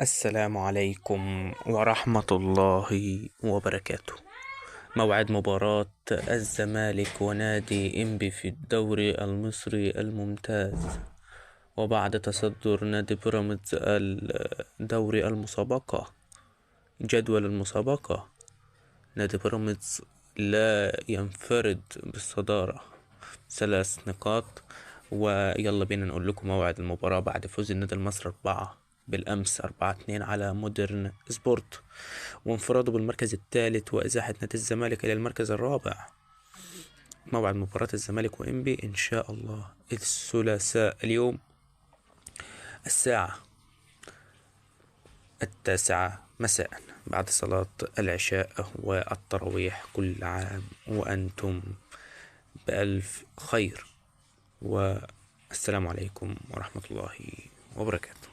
السلام عليكم ورحمة الله وبركاته. موعد مباراة الزمالك ونادي إنبي في الدوري المصري الممتاز، وبعد تصدر نادي بيراميدز الدوري المسابقة، جدول المسابقة، نادي بيراميدز لا ينفرد بالصدارة 3 نقاط. ويلا بينا نقول لكم موعد المباراة بعد فوز النادي المصري بالأمس 4-2 على مودرن سبورت، وانفراده بالمركز الثالث وإزاحة نادي الزمالك إلى المركز الرابع. موعد مباراة الزمالك وإنبي إن شاء الله الثلاثاء اليوم الساعة 9 مساء بعد صلاة العشاء والتراويح. كل عام وأنتم بألف خير، والسلام عليكم ورحمة الله وبركاته.